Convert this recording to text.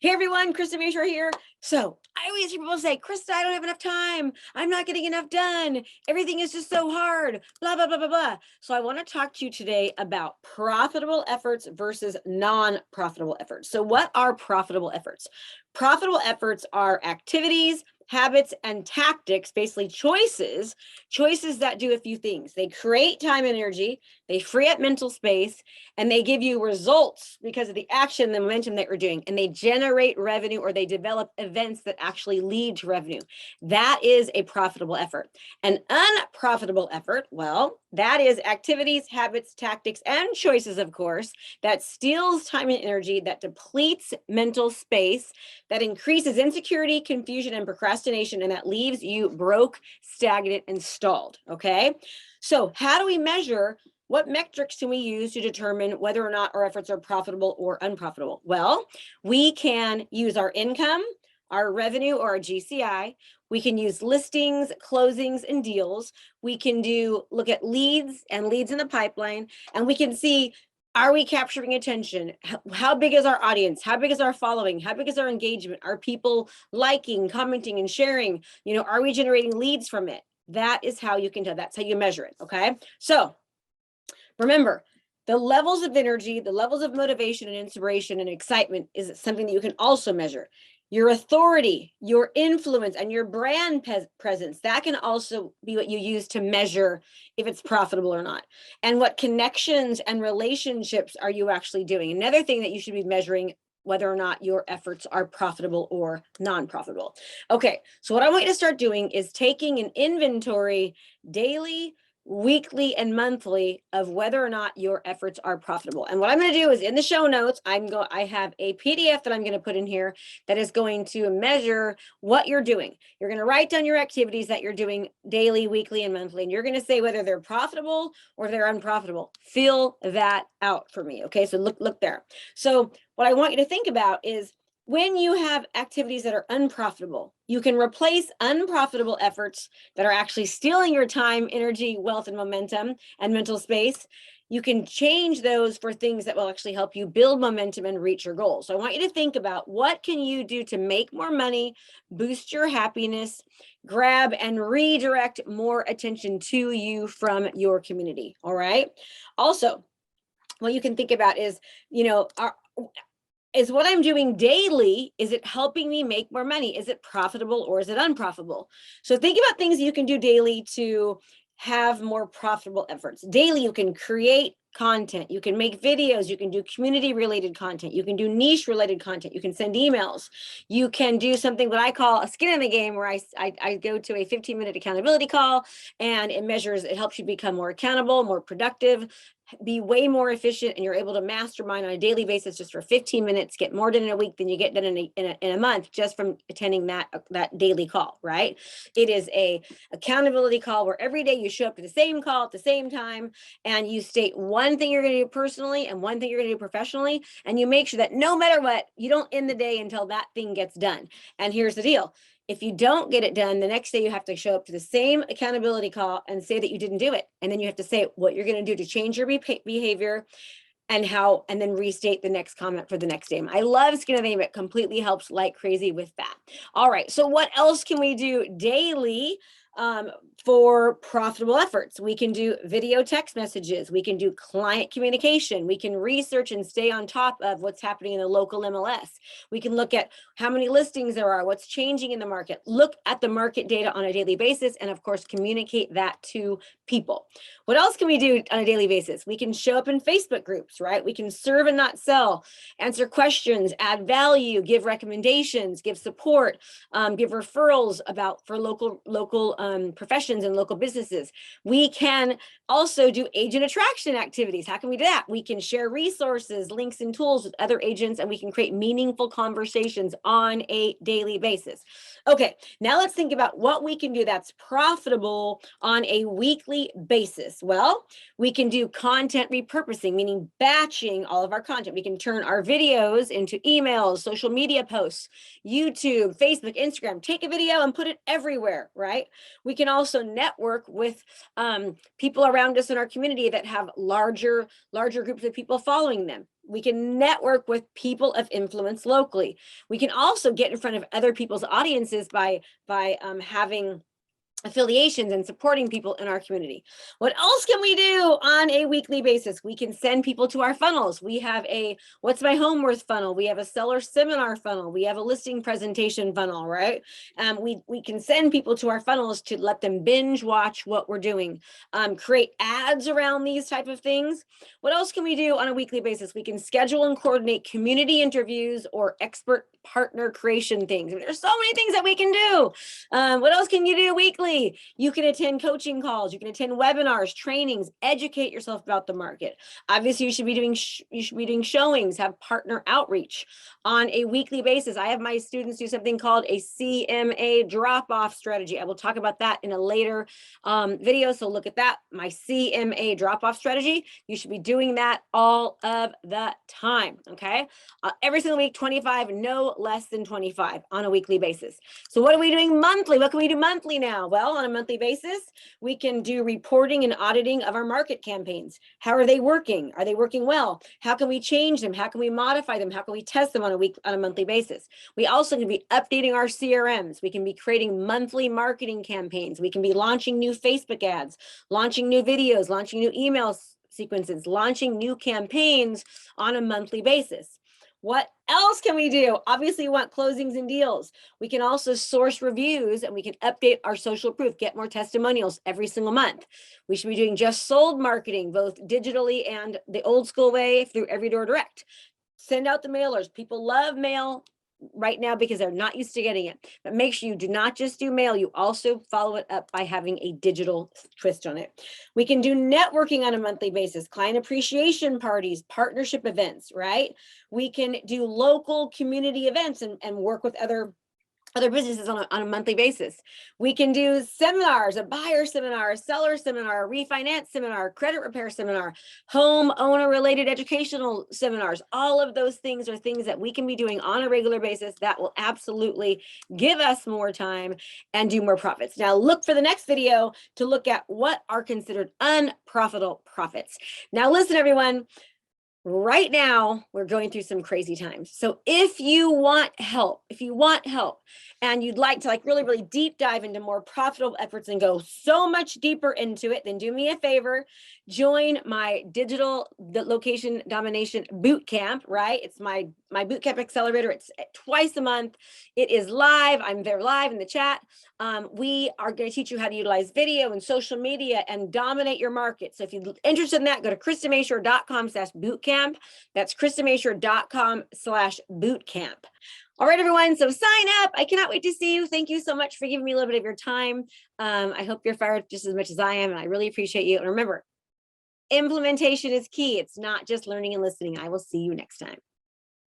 Hey everyone, Krista Mashore here. So I always hear people say, Krista, I don't have enough time. I'm not getting enough done. Everything is just so hard, blah, blah, blah, blah, blah. So I want to talk to you today about profitable efforts versus non-profitable efforts. So what are profitable efforts? Profitable efforts are activities, habits, and tactics, basically choices that do a few things. They create time and energy, they free up mental space, and they give you results because of the action, the momentum that you're doing, and they generate revenue, or they develop events that actually lead to revenue. That is a profitable effort. An unprofitable effort, well, that is activities, habits, tactics, and choices, of course, that steals time and energy, that depletes mental space, that increases insecurity, confusion, and procrastination, and that leaves you broke, stagnant, and stalled, okay? So how do we measure? What metrics can we use to determine whether or not our efforts are profitable or unprofitable? Well, we can use our income, our revenue, or our GCI. We can use listings, closings, and deals. We can look at leads and leads in the pipeline, and we can see, are we capturing attention? How big is our audience? How big is our following? How big is our engagement? Are people liking, commenting, and sharing? Are we generating leads from it? That is how you can tell. That's how you measure it, okay? So remember, the levels of energy, the levels of motivation and inspiration and excitement is something that you can also measure. Your authority, your influence, and your brand presence, that can also be what you use to measure if it's profitable or not. And what connections and relationships are you actually doing? Another thing that you should be measuring whether or not your efforts are profitable or non-profitable. Okay, so what I want you to start doing is taking an inventory daily, weekly, and monthly of whether or not your efforts are profitable. And what I'm going to do is in the show notes, I have a PDF that I'm going to put in here that is going to measure what you're doing. You're going to write down your activities that you're doing daily, weekly, and monthly, and you're going to say whether they're profitable or they're unprofitable. Fill that out for me. Okay, so look there. So what I want you to think about is, when you have activities that are unprofitable, you can replace unprofitable efforts that are actually stealing your time, energy, wealth, and momentum and mental space. You can change those for things that will actually help you build momentum and reach your goals. So I want you to think about, what can you do to make more money, boost your happiness, grab and redirect more attention to you from your community. All right. Also, what you can think about is, is what I'm doing daily, is it helping me make more money? Is it profitable or is it unprofitable? So think about things you can do daily to have more profitable efforts. Daily, you can create content, you can make videos, you can do community related content, you can do niche related content, you can send emails, you can do something what I call a skin in the game, where I go to a 15-minute accountability call, and it helps you become more accountable, more productive, be way more efficient, and you're able to mastermind on a daily basis just for 15 minutes, get more done in a week than you get done in a month just from attending that daily call, right? It is a accountability call where every day you show up to the same call at the same time, and you state one thing you're going to do personally and one thing you're going to do professionally, and you make sure that no matter what, you don't end the day until that thing gets done. And here's the deal. If you don't get it done, the next day you have to show up to the same accountability call and say that you didn't do it. And then you have to say what you're going to do to change your behavior and then restate the next comment for the next day. I love Skin in the Game. It completely helps like crazy with that. All right. So what else can we do daily for profitable efforts? We can do video text messages. We can do client communication. We can research and stay on top of what's happening in the local MLS. We can look at how many listings there are, what's changing in the market, look at the market data on a daily basis, and of course, communicate that to people. What else can we do on a daily basis? We can show up in Facebook groups, right? We can serve and not sell, answer questions, add value, give recommendations, give support, give referrals for local professions and local businesses. We can also do agent attraction activities. How can we do that? We can share resources, links, and tools with other agents, and we can create meaningful conversations on a daily basis. Okay, now let's think about what we can do that's profitable on a weekly basis. Well, we can do content repurposing, meaning batching all of our content. We can turn our videos into emails, social media posts, YouTube, Facebook, Instagram, take a video and put it everywhere, right? We can also network with people around us in our community that have larger groups of people following them. We can network with people of influence locally. We can also get in front of other people's audiences by having affiliations and supporting people in our community. What else can we do on a weekly basis? We can send people to our funnels. We have a What's My Home Worth funnel. We have a seller seminar funnel. We have a listing presentation funnel, right? We can send people to our funnels to let them binge watch what we're doing, create ads around these type of things. What else can we do on a weekly basis? We can schedule and coordinate community interviews or expert partner creation things. There's so many things that we can do. What else can you do weekly? You can attend coaching calls, you can attend webinars, trainings, educate yourself about the market. Obviously, you should be doing showings, have partner outreach on a weekly basis. I have my students do something called a CMA drop-off strategy. I will talk about that in a later video, so look at that. My CMA drop-off strategy. You should be doing that all of the time, okay? Every single week, 25, no less than 25 on a weekly basis. So what are we doing monthly? What can we do monthly now? Well, on a monthly basis, we can do reporting and auditing of our market campaigns. How are they working? Are they working well? How can we change them? How can we modify them? How can we test them on a monthly basis? We also can be updating our CRMs. We can be creating monthly marketing campaigns. We can be launching new Facebook ads, launching new videos, launching new email sequences, launching new campaigns on a monthly basis. What else can we do? Obviously, we want closings and deals. We can also source reviews, and we can update our social proof, get more testimonials every single month. We should be doing just sold marketing, both digitally and the old school way through Every Door Direct. Send out the mailers. People love mail right now because they're not used to getting it. But make sure you do not just do mail, you also follow it up by having a digital twist on it. We can do networking on a monthly basis, client appreciation parties, partnership events, right? We can do local community events and work with other businesses on a monthly basis. We can do seminars, a buyer seminar, a seller seminar, a refinance seminar, credit repair seminar, homeowner related educational seminars. All of those things are things that we can be doing on a regular basis that will absolutely give us more time and do more profits. Now look for the next video to look at what are considered unprofitable profits. Now listen, everyone. Right now, we're going through some crazy times. So if you want help, and you'd like to really, really deep dive into more profitable efforts and go so much deeper into it, then do me a favor, join my digital location domination boot camp, right? It's my boot camp accelerator. It's twice a month. It is live. I'm there live in the chat. We are going to teach you how to utilize video and social media and dominate your market. So if you're interested in that, go to KristaMashore.com/bootcamp. That's KristaMashore.com/bootcamp. All right, everyone. So sign up. I cannot wait to see you. Thank you so much for giving me a little bit of your time. I hope you're fired just as much as I am, and I really appreciate you. And remember, implementation is key. It's not just learning and listening. I will see you next time.